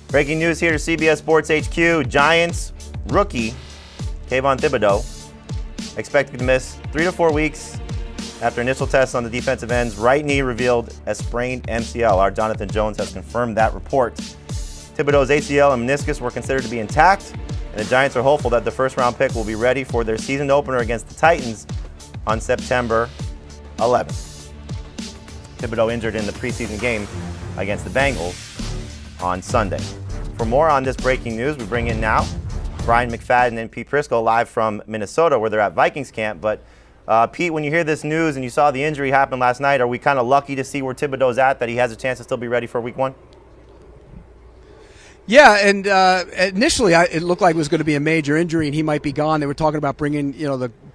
Breaking news here to CBS Sports HQ. Giants rookie Kayvon Thibodeaux expected to miss 3 to 4 weeks after initial tests on the defensive end's right knee revealed as sprained MCL. Our Jonathan Jones has confirmed that report. Thibodeaux's ACL and meniscus were considered to be intact, and the Giants are hopeful that the first-round pick will be ready for their season opener against the Titans on September 11th. Thibodeaux injured in the preseason game against the Bengals on Sunday. For more on this breaking news, we bring in now Bryant McFadden and Prisco live from Minnesota, where they're at Vikings camp. But Pete, when you hear this news and you saw the injury happen last night, are we kind of lucky to see where Thibodeaux's at, that he has a chance to still be ready for Week 1? Yeah, and initially it looked like it was going to be a major injury and he might be gone. They were talking about bringing,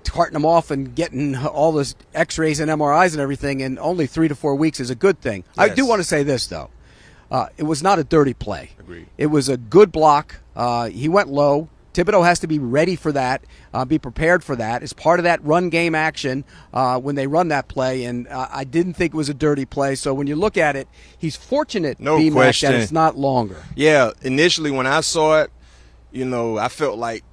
carting him off and getting all this X-rays and MRIs and everything, and only 3 to 4 weeks is a good thing. Yes. I do want to say this, though. It was not a dirty play. Agreed. It was a good block. He went low. Thibodeaux has to be ready for that, be prepared for that. It's part of that run game action when they run that play, and I didn't think it was a dirty play. So when you look at it, he's fortunate, no B-Mac, question, that it's not longer. Yeah, initially when I saw it, I felt like,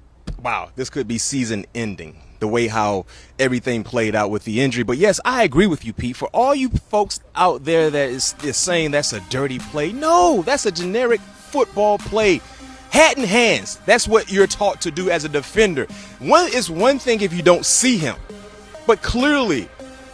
wow, this could be season ending, the way how everything played out with the injury. But yes, I agree with you, Pete. For all you folks out there that is saying that's a dirty play, no, that's a generic football play. Hat in hands, that's what you're taught to do as a defender. It's one thing if you don't see him, but clearly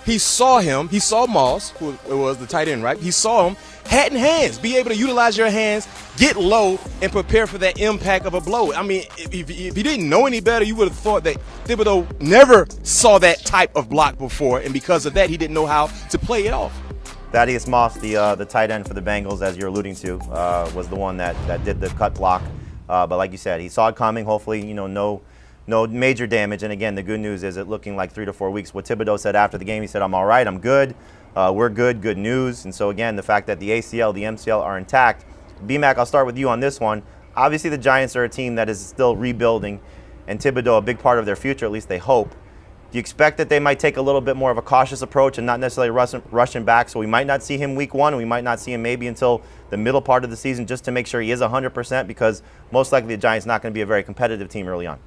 he saw him. He saw Moss, who was the tight end, right? He saw him. Hat in hands, be able to utilize your hands, get low, and prepare for that impact of a blow. I mean, if you didn't know any better, you would have thought that Thibodeaux never saw that type of block before, and because of that, he didn't know how to play it off. Thaddeus Moss, the tight end for the Bengals, as you're alluding to, was the one that did the cut block. But like you said, he saw it coming. Hopefully, no major damage. And again, the good news is it looking like 3 to 4 weeks. What Thibodeaux said after the game, he said, "I'm all right. I'm good. We're good. Good news." And so again, the fact that the ACL, the MCL are intact. B-Mac, I'll start with you on this one. Obviously, the Giants are a team that is still rebuilding, and Thibodeaux a big part of their future. At least they hope. Do you expect that they might take a little bit more of a cautious approach and not necessarily rush him back? So we might not see him Week 1, and we might not see him maybe until the middle part of the season, just to make sure he is 100%, because most likely the Giants not going to be a very competitive team early on.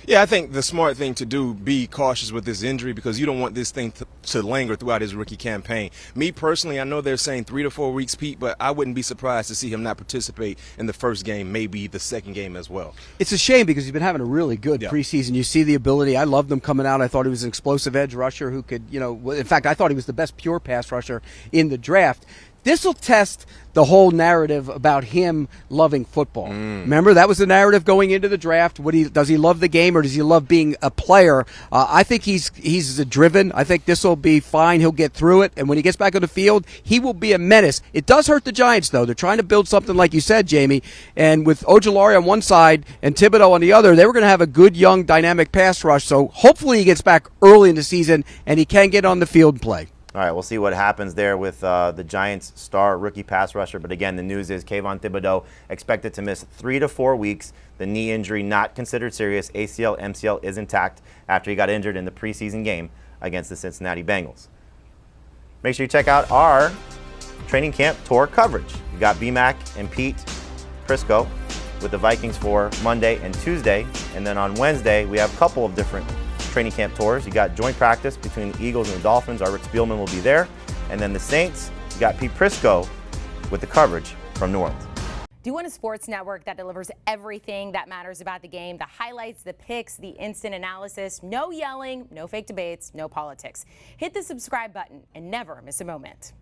Yeah, I think the smart thing to do, be cautious with this injury, because you don't want this thing to linger throughout his rookie campaign. Me personally, I know they're saying 3 to 4 weeks, Pete, but I wouldn't be surprised to see him not participate in the first game, maybe the second game as well. It's a shame because he's been having a really good preseason. You see the ability. I loved him coming out. I thought he was an explosive edge rusher who could, in fact, I thought he was the best pure pass rusher in the draft. This will test the whole narrative about him loving football. Remember, that was the narrative going into the draft. Does he love the game, or does he love being a player? I think he's driven. I think this will be fine. He'll get through it, and when he gets back on the field, he will be a menace. It does hurt the Giants, though. They're trying to build something, like you said, Jamie, and with Ojulari on one side and Thibodeaux on the other, they were going to have a good, young, dynamic pass rush. So hopefully he gets back early in the season and he can get on the field and play. All right, we'll see what happens there with the Giants' star rookie pass rusher. But again, the news is Kayvon Thibodeaux expected to miss 3 to 4 weeks. The knee injury not considered serious. ACL, MCL is intact after he got injured in the preseason game against the Cincinnati Bengals. Make sure you check out our training camp tour coverage. We got B-Mac and Pete Prisco with the Vikings for Monday and Tuesday. And then on Wednesday, we have a couple of different training camp tours. You got joint practice between the Eagles and the Dolphins. Our Rick Spielman will be there. And then the Saints, you got Pete Prisco with the coverage from New Orleans. Do you want a sports network that delivers everything that matters about the game? The highlights, the picks, the instant analysis, no yelling, no fake debates, no politics. Hit the subscribe button and never miss a moment.